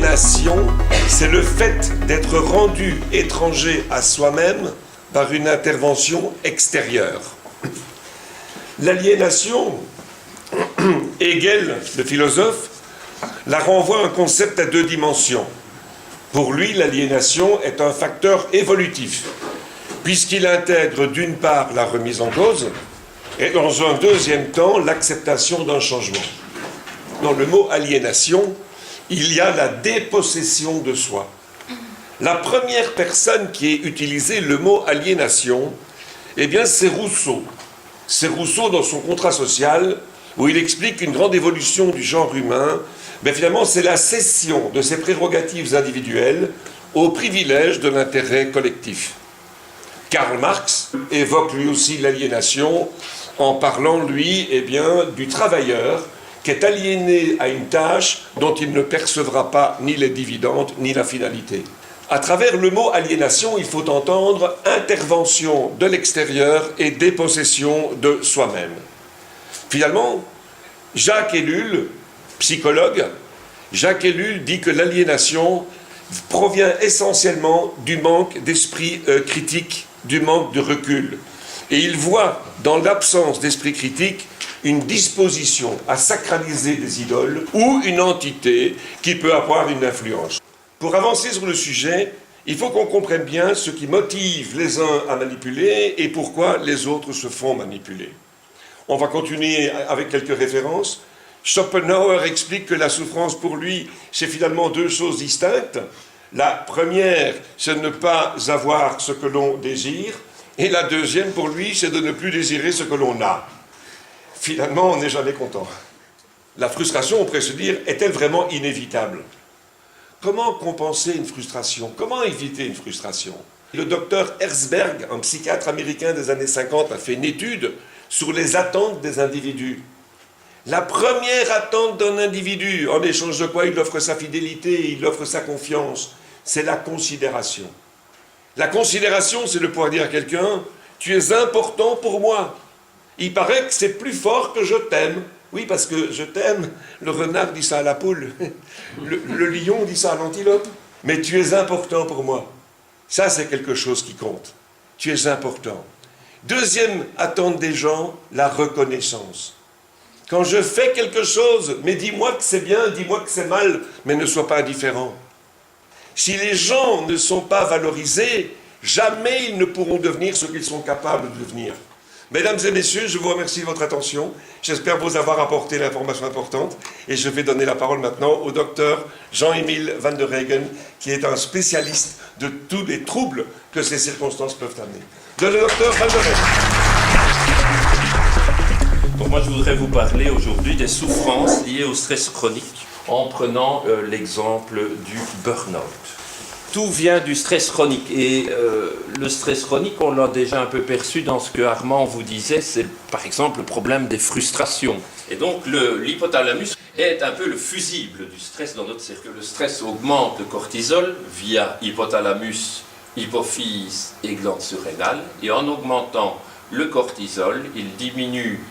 L'aliénation, c'est le fait d'être rendu étranger à soi-même par une intervention extérieure. L'aliénation, Hegel, le philosophe, la renvoie à un concept à deux dimensions. Pour lui, l'aliénation est un facteur évolutif, puisqu'il intègre d'une part la remise en cause, et dans un deuxième temps, l'acceptation d'un changement. Dans le mot aliénation, il y a la dépossession de soi. La première personne qui ait utilisé le mot aliénation, eh bien, c'est Rousseau. C'est Rousseau dans son Contrat social, où il explique qu'une grande évolution du genre humain, mais finalement, c'est la cession de ses prérogatives individuelles au privilège de l'intérêt collectif. Karl Marx évoque lui aussi l'aliénation en parlant, lui, eh bien, du travailleur qui est aliéné à une tâche dont il ne percevra pas ni les dividendes ni la finalité. À travers le mot aliénation, il faut entendre intervention de l'extérieur et dépossession de soi-même. Finalement, Jacques Ellul, psychologue, Jacques Ellul dit que l'aliénation provient essentiellement du manque d'esprit critique, du manque de recul. Et il voit dans l'absence d'esprit critique une disposition à sacraliser des idoles ou une entité qui peut avoir une influence. Pour avancer sur le sujet, il faut qu'on comprenne bien ce qui motive les uns à manipuler et pourquoi les autres se font manipuler. On va continuer avec quelques références. Schopenhauer explique que la souffrance pour lui, c'est finalement deux choses distinctes. La première, c'est de ne pas avoir ce que l'on désire, et la deuxième pour lui, c'est de ne plus désirer ce que l'on a. Finalement, on n'est jamais content. La frustration, on pourrait se dire, est-elle vraiment inévitable? Comment compenser une frustration? Comment éviter une frustration? Le docteur Herzberg, un psychiatre américain des années 50, a fait une étude sur les attentes des individus. La première attente d'un individu, en échange de quoi il offre sa fidélité, il offre sa confiance, c'est la considération. La considération, c'est de pouvoir dire à quelqu'un, tu es important pour moi. Il paraît que c'est plus fort que je t'aime. Oui, parce que je t'aime, le renard dit ça à la poule, le lion dit ça à l'antilope. Mais tu es important pour moi. Ça, c'est quelque chose qui compte. Tu es important. Deuxième attente des gens, la reconnaissance. Quand je fais quelque chose, mais dis-moi que c'est bien, dis-moi que c'est mal, mais ne sois pas indifférent. Si les gens ne sont pas valorisés, jamais ils ne pourront devenir ce qu'ils sont capables de devenir. Mesdames et messieurs, je vous remercie de votre attention. J'espère vous avoir apporté l'information importante. Et je vais donner la parole maintenant au docteur Jean-Émile Van der Regen, qui est un spécialiste de tous les troubles que ces circonstances peuvent amener. Le docteur Van der Regen. Donc moi, je voudrais vous parler aujourd'hui des souffrances liées au stress chronique, en prenant l'exemple du burn-out. Tout vient du stress chronique et le stress chronique, on l'a déjà un peu perçu dans ce que Armand vous disait, c'est par exemple le problème des frustrations. Et donc l'hypothalamus est un peu le fusible du stress dans notre cerveau. Le stress augmente le cortisol via hypothalamus, hypophyse et glande surrénale, et en augmentant le cortisol, il diminue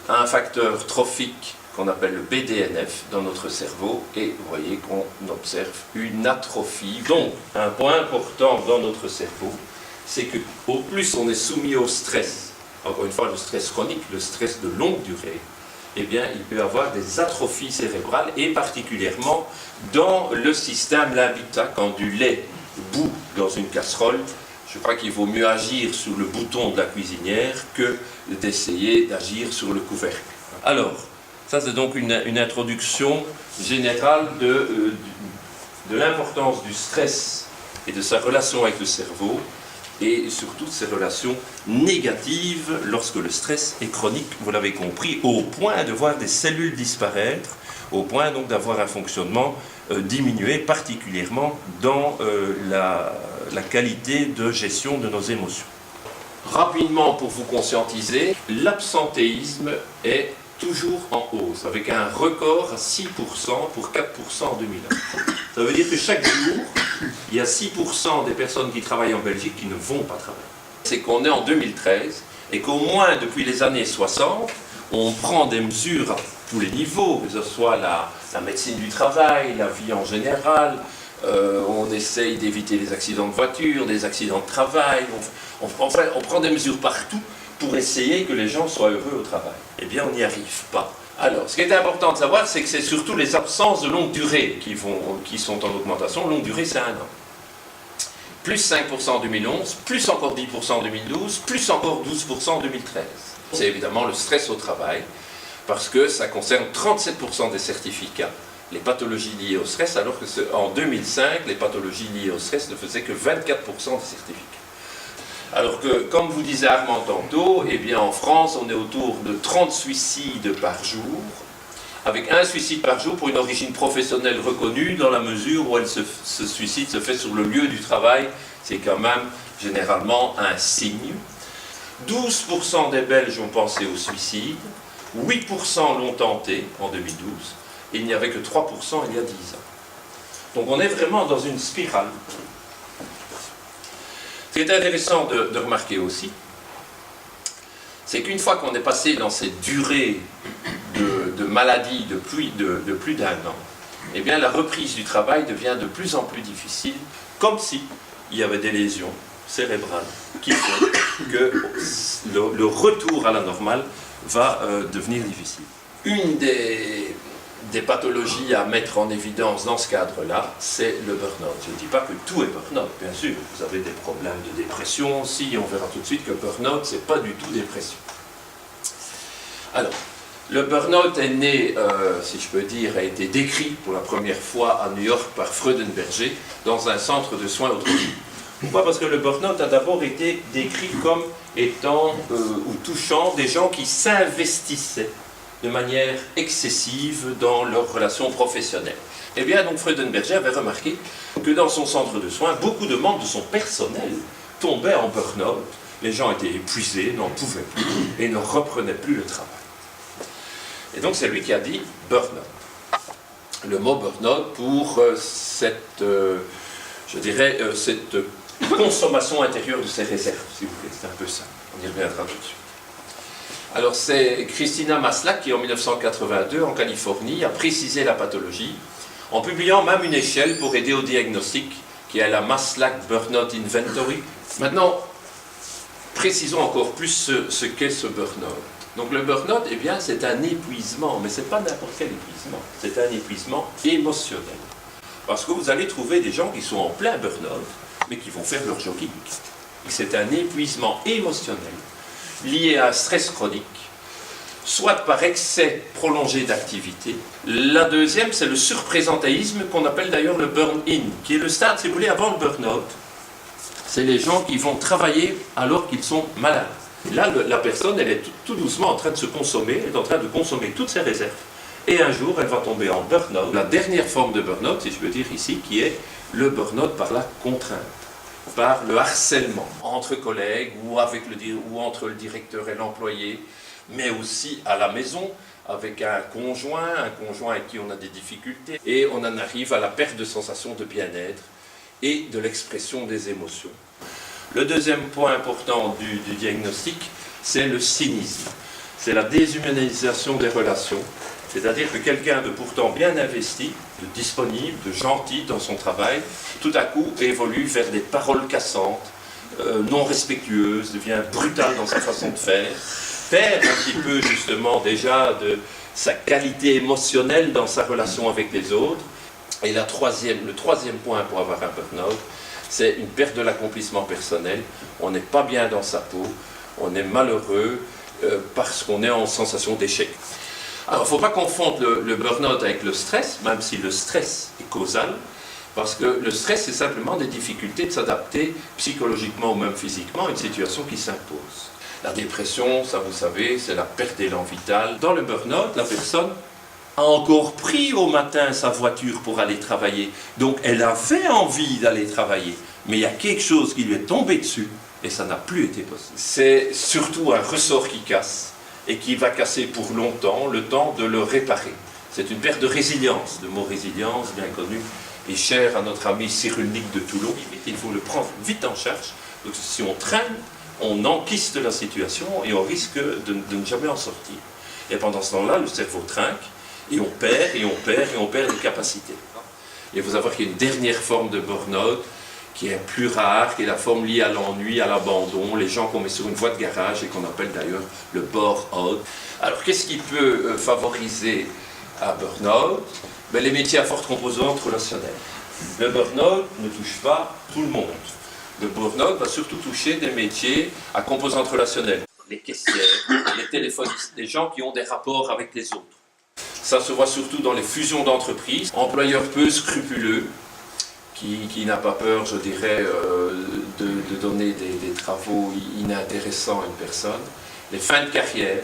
un facteur trophique qu'on appelle le BDNF dans notre cerveau, et vous voyez qu'on observe une atrophie. Donc, un point important dans notre cerveau, c'est que au plus on est soumis au stress, encore une fois le stress chronique, le stress de longue durée, eh bien il peut y avoir des atrophies cérébrales, et particulièrement dans le système limbique. Quand du lait bout dans une casserole, je crois qu'il vaut mieux agir sur le bouton de la cuisinière que d'essayer d'agir sur le couvercle. Alors, ça, c'est donc une introduction générale de l'importance du stress et de sa relation avec le cerveau, et surtout de ses relations négatives lorsque le stress est chronique, vous l'avez compris, au point de voir des cellules disparaître, au point donc d'avoir un fonctionnement diminué, particulièrement dans la qualité de gestion de nos émotions. Rapidement, pour vous conscientiser, l'absentéisme est toujours en hausse, avec un record à 6% pour 4% en 2001. Ça veut dire que chaque jour, il y a 6% des personnes qui travaillent en Belgique qui ne vont pas travailler. C'est qu'on est en 2013 et qu'au moins depuis les années 60, On prend des mesures à tous les niveaux, que ce soit la médecine du travail, la vie en général. On essaye d'éviter les accidents de voiture, des accidents de travail. On prend des mesures partout pour essayer que les gens soient heureux au travail. Eh bien, on n'y arrive pas. Alors, ce qui est important de savoir, c'est que c'est surtout les absences de longue durée qui sont en augmentation. Longue durée, c'est 1 an. Plus 5% en 2011, plus encore 10% en 2012, plus encore 12% en 2013. C'est évidemment le stress au travail, parce que ça concerne 37% des certificats, les pathologies liées au stress, alors qu'en 2005, les pathologies liées au stress ne faisaient que 24% des certificats. Alors que, comme vous disait Armand tantôt, eh bien en France, on est autour de 30 suicides par jour, avec un suicide par jour pour une origine professionnelle reconnue, dans la mesure où ce suicide se fait sur le lieu du travail. C'est quand même généralement un signe. 12% des Belges ont pensé au suicide, 8% l'ont tenté en 2012, et il n'y avait que 3% il y a 10 ans. Donc on est vraiment dans une spirale. Ce qui est intéressant de remarquer aussi, c'est qu'une fois qu'on est passé dans cette durée de maladie de plus d'1 an, eh bien la reprise du travail devient de plus en plus difficile, comme si il y avait des lésions cérébrales qui font que le retour à la normale va devenir difficile. Une des pathologies à mettre en évidence dans ce cadre-là, c'est le burn-out. Je ne dis pas que tout est burn-out, bien sûr. Vous avez des problèmes de dépression aussi, on verra tout de suite que burn-out, ce n'est pas du tout dépression. Alors, le burn-out est né, si je peux dire, a été décrit pour la première fois à New York par Freudenberger dans un centre de soins autonomie. Pourquoi? Parce que le burn-out a d'abord été décrit comme étant ou touchant des gens qui s'investissaient de manière excessive dans leurs relations professionnelles. Eh bien, donc Freudenberger avait remarqué que dans son centre de soins, beaucoup de membres de son personnel tombaient en burn-out. Les gens étaient épuisés, n'en pouvaient plus et ne reprenaient plus le travail. Et donc c'est lui qui a dit burn-out. Le mot burn-out pour cette consommation intérieure de ses réserves, si vous voulez. C'est un peu ça. On y reviendra tout de suite. Alors c'est Christina Maslach qui en 1982 en Californie a précisé la pathologie en publiant même une échelle pour aider au diagnostic qui est la Maslach Burnout Inventory. Maintenant, précisons encore plus ce qu'est ce burn-out. Donc le burn-out, eh bien c'est un épuisement, mais ce n'est pas n'importe quel épuisement, c'est un épuisement émotionnel. Parce que vous allez trouver des gens qui sont en plein burn-out, mais qui vont faire leur jogging. C'est un épuisement émotionnel lié à un stress chronique, soit par excès prolongé d'activité. La deuxième, c'est le surprésentéisme qu'on appelle d'ailleurs le burn-in, qui est le stade, si vous voulez, avant le burn-out. C'est les gens qui vont travailler alors qu'ils sont malades. Et là, la personne, elle est tout doucement en train de se consommer, elle est en train de consommer toutes ses réserves. Et un jour, elle va tomber en burn-out. La dernière forme de burn-out, si je peux dire ici, qui est le burn-out par la contrainte, par le harcèlement entre collègues ou entre le directeur et l'employé, mais aussi à la maison avec un conjoint avec qui on a des difficultés, et on en arrive à la perte de sensation de bien-être et de l'expression des émotions. Le deuxième point important du diagnostic, c'est le cynisme. C'est la déshumanisation des relations. C'est-à-dire que quelqu'un de pourtant bien investi, de disponible, de gentil dans son travail, tout à coup évolue vers des paroles cassantes, non respectueuses, devient brutal dans sa façon de faire, perd un petit peu justement déjà de sa qualité émotionnelle dans sa relation avec les autres. Et le troisième point pour avoir un burn-out, c'est une perte de l'accomplissement personnel. On n'est pas bien dans sa peau, on est malheureux parce qu'on est en sensation d'échec. Alors, il ne faut pas confondre le burn-out avec le stress, même si le stress est causal, parce que le stress, c'est simplement des difficultés de s'adapter psychologiquement ou même physiquement à une situation qui s'impose. La dépression, ça vous savez, c'est la perte d'élan vital. Dans le burn-out, la personne a encore pris au matin sa voiture pour aller travailler, donc elle avait envie d'aller travailler, mais il y a quelque chose qui lui est tombé dessus, et ça n'a plus été possible. C'est surtout un ressort qui casse, et qui va casser pour longtemps, le temps de le réparer. C'est une perte de résilience. Le mot résilience, bien connu, est cher à notre ami Cyrulnik de Toulon. Il faut le prendre vite en charge. Donc, si on traîne, on enquiste la situation et on risque de ne jamais en sortir. Et pendant ce temps-là, le cerveau trinque, et on perd, et on perd, et on perd des capacités. Et vous savez qu'il y a une dernière forme de burn-out, qui est plus rare, qui est la forme liée à l'ennui, à l'abandon, les gens qu'on met sur une voie de garage et qu'on appelle d'ailleurs le bore-out. Alors qu'est-ce qui peut favoriser un burn-out? Ben, les métiers à forte composante relationnelle. Le burn-out ne touche pas tout le monde. Le burn-out va surtout toucher des métiers à composante relationnelle. Les caissières, les téléphonistes, les gens qui ont des rapports avec les autres. Ça se voit surtout dans les fusions d'entreprises. Employeur peu scrupuleux, qui n'a pas peur, je dirais, de donner des travaux inintéressants à une personne. Les fins de carrière.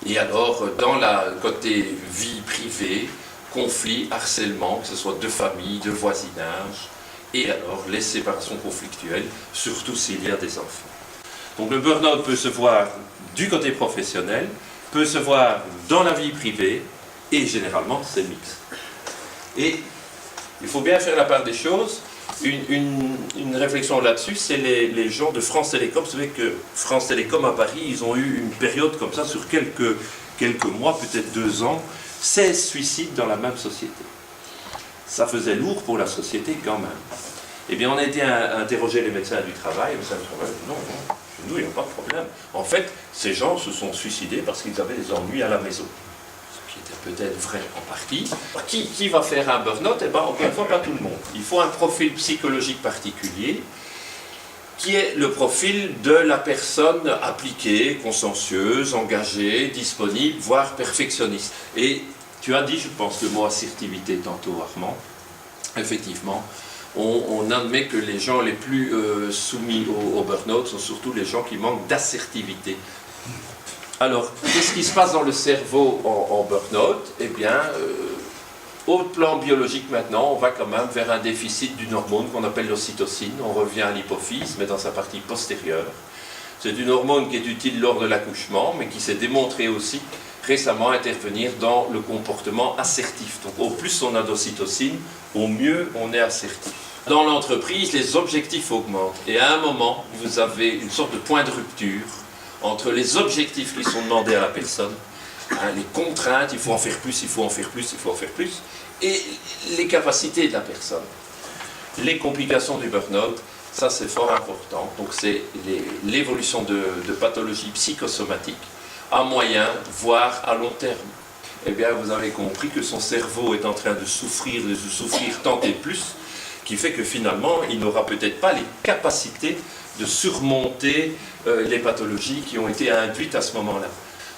Et alors, dans le côté vie privée, conflit, harcèlement, que ce soit de famille, de voisinage, et alors les séparations conflictuelles, surtout s'il y a des enfants. Donc le burn-out peut se voir du côté professionnel, peut se voir dans la vie privée, et généralement c'est mixte. Et il faut bien faire la part des choses. Une réflexion là-dessus, c'est les gens de France Télécom. Vous savez que France Télécom à Paris, ils ont eu une période comme ça, sur quelques mois, peut-être 2 ans, 16 suicides dans la même société. Ça faisait lourd pour la société quand même. Eh bien, on a été interroger les médecins du travail. Les médecins du travail, non, chez nous, il n'y a pas de problème. En fait, ces gens se sont suicidés parce qu'ils avaient des ennuis à la maison. Ce qui était peut-être vrai en partie. Qui va faire un burn-out? Eh bien, encore une fois, pas tout le monde. Il faut un profil psychologique particulier qui est le profil de la personne appliquée, consciencieuse, engagée, disponible, voire perfectionniste. Et tu as dit, je pense, le mot assertivité tantôt, Armand. Effectivement, on admet que les gens les plus soumis au burn-out sont surtout les gens qui manquent d'assertivité. Alors, qu'est-ce qui se passe dans le cerveau en burn-out? Eh bien, au plan biologique maintenant, on va quand même vers un déficit d'une hormone qu'on appelle l'ocytocine. On revient à l'hypophyse, mais dans sa partie postérieure. C'est une hormone qui est utile lors de l'accouchement, mais qui s'est démontrée aussi récemment intervenir dans le comportement assertif. Donc au plus on a d'ocytocine, au mieux on est assertif. Dans l'entreprise, les objectifs augmentent. Et à un moment, vous avez une sorte de point de rupture entre les objectifs qui sont demandés à la personne, les contraintes, il faut en faire plus, il faut en faire plus, il faut en faire plus, et les capacités de la personne. Les complications du burn-out, ça c'est fort important. Donc c'est l'évolution de pathologies psychosomatiques à moyen, voire à long terme. Eh bien, vous avez compris que son cerveau est en train de souffrir tant et plus, qui fait que finalement, il n'aura peut-être pas les capacités de surmonter les pathologies qui ont été induites à ce moment-là.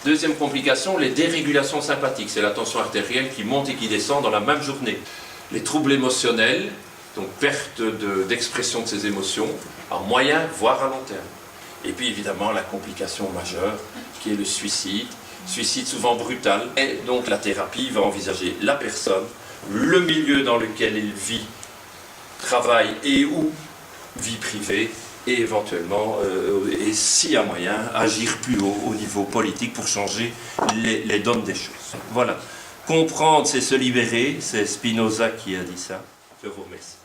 Deuxième complication, les dérégulations sympathiques. C'est la tension artérielle qui monte et qui descend dans la même journée. Les troubles émotionnels, donc perte d'expression de ses émotions, à moyen, voire à long terme. Et puis évidemment, la complication majeure, qui est le suicide souvent brutal. Et donc la thérapie va envisager la personne, le milieu dans lequel elle vit, travail et ou vie privée, et éventuellement, et s'il y a moyen, agir plus haut au niveau politique pour changer les donnes des choses. Voilà. Comprendre, c'est se libérer, c'est Spinoza qui a dit ça. Je vous remercie.